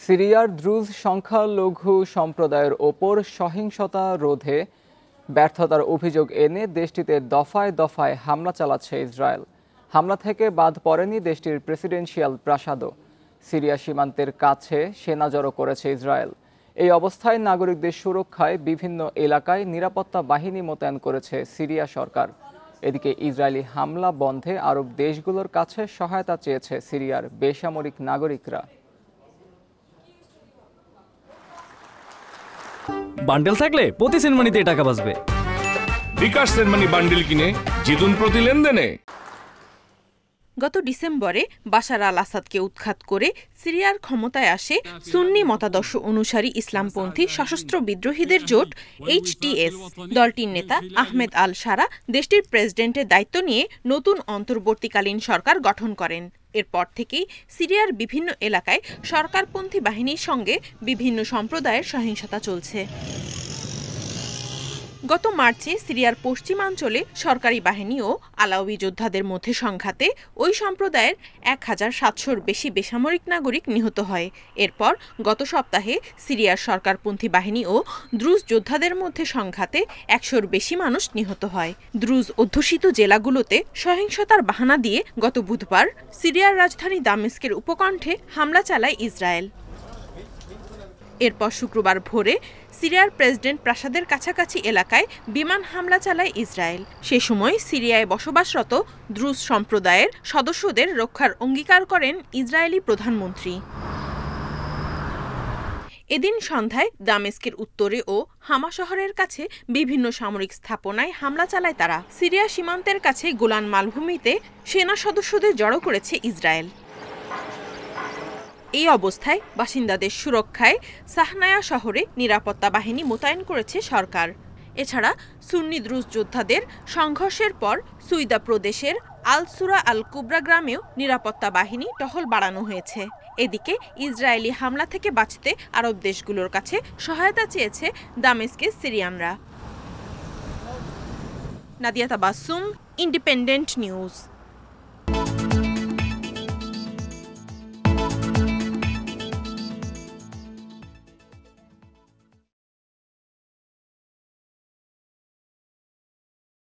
সিরিয়ার দ্রুজ সংখ্যালঘু সম্প্রদায়ের ওপর সহিংসতা রোধে ব্যর্থতার অভিযোগ এনে দেশটিতে দফায় দফায় হামলা চালাচ্ছে ইসরায়েল। হামলা থেকে বাদ পড়েনি দেশটির প্রেসিডেন্সিয়াল প্রাসাদও। সিরিয়া সীমান্তের কাছে সেনা জড়ো করেছে ইসরায়েল। এই অবস্থায় নাগরিকদের সুরক্ষায় বিভিন্ন এলাকায় নিরাপত্তা বাহিনী মোতায়েন করেছে সিরিয়া সরকার। এদিকে ইসরায়েলি হামলা বন্ধে আরব দেশগুলোর কাছে সহায়তা চেয়েছে সিরিয়ার বেসামরিক নাগরিকরা। বান্ডেল থাকলে প্রতি সেনমানিতে টাকা বাঁচবে। বিকাশ সেনমানি বান্ডেল কিনে জিতুন প্রতি লেনদেনে। গত ডিসেম্বরে বাশার আল আসাদকে উৎখাত করে সিরিয়ার ক্ষমতায় আসে সুন্নি মতাদর্শ অনুসারী ইসলামপন্থী সশস্ত্র বিদ্রোহীদের জোট HTS। দলটির নেতা আহমেদ আল সারা দেশটির প্রেসিডেন্টের দায়িত্ব নিয়ে নতুন অন্তর্বর্তীকালীন সরকার গঠন করেন। এরপর থেকেই সিরিয়ার বিভিন্ন এলাকায় সরকারপন্থী বাহিনীর সঙ্গে বিভিন্ন সম্প্রদায়ের সহিংসতা চলছে। গত মার্চে সিরিয়ার পশ্চিমাঞ্চলে সরকারি বাহিনী ও আলাউই যোদ্ধাদের মধ্যে সংঘাতে ওই সম্প্রদায়ের 1700-র বেশি বেসামরিক নাগরিক নিহত হয়। এরপর গত সপ্তাহে সিরিয়ার সরকারপন্থী বাহিনী ও দ্রুজ যোদ্ধাদের মধ্যে সংঘাতে 100-র বেশি মানুষ নিহত হয়। দ্রুজ অধ্যুষিত জেলাগুলোতে সহিংসতার বাহানা দিয়ে গত বুধবার সিরিয়ার রাজধানী দামেস্কের উপকণ্ঠে হামলা চালায় ইসরায়েল। এরপর শুক্রবার ভোরে সিরিয়ার প্রেসিডেন্ট প্রাসাদের কাছাকাছি এলাকায় বিমান হামলা চালায় ইসরায়েল। সে সময় সিরিয়ায় বসবাসরত দ্রুজ সম্প্রদায়ের সদস্যদের রক্ষার অঙ্গীকার করেন ইসরায়েলি প্রধানমন্ত্রী। এদিন সন্ধ্যায় দামেস্কের উত্তরে ও হামা শহরের কাছে বিভিন্ন সামরিক স্থাপনায় হামলা চালায় তারা। সিরিয়া সীমান্তের কাছে গোলান মালভূমিতে সেনা সদস্যদের জড়ো করেছে ইসরায়েল। এই অবস্থায় বাসিন্দাদের সুরক্ষায় সাহনায়া শহরে নিরাপত্তা বাহিনী মোতায়েন করেছে সরকার। এছাড়া সুন্নি দ্রুজ যোদ্ধাদের সংঘর্ষের পর সুইদা প্রদেশের আল সুরা আল কুবরা গ্রামেও নিরাপত্তা বাহিনী টহল বাড়ানো হয়েছে। এদিকে ইসরায়েলি হামলা থেকে বাঁচতে আরব দেশগুলোর কাছে সহায়তা চেয়েছে দামেস্কের সিরিয়ানরা। Nadia Tabassum, Independent news.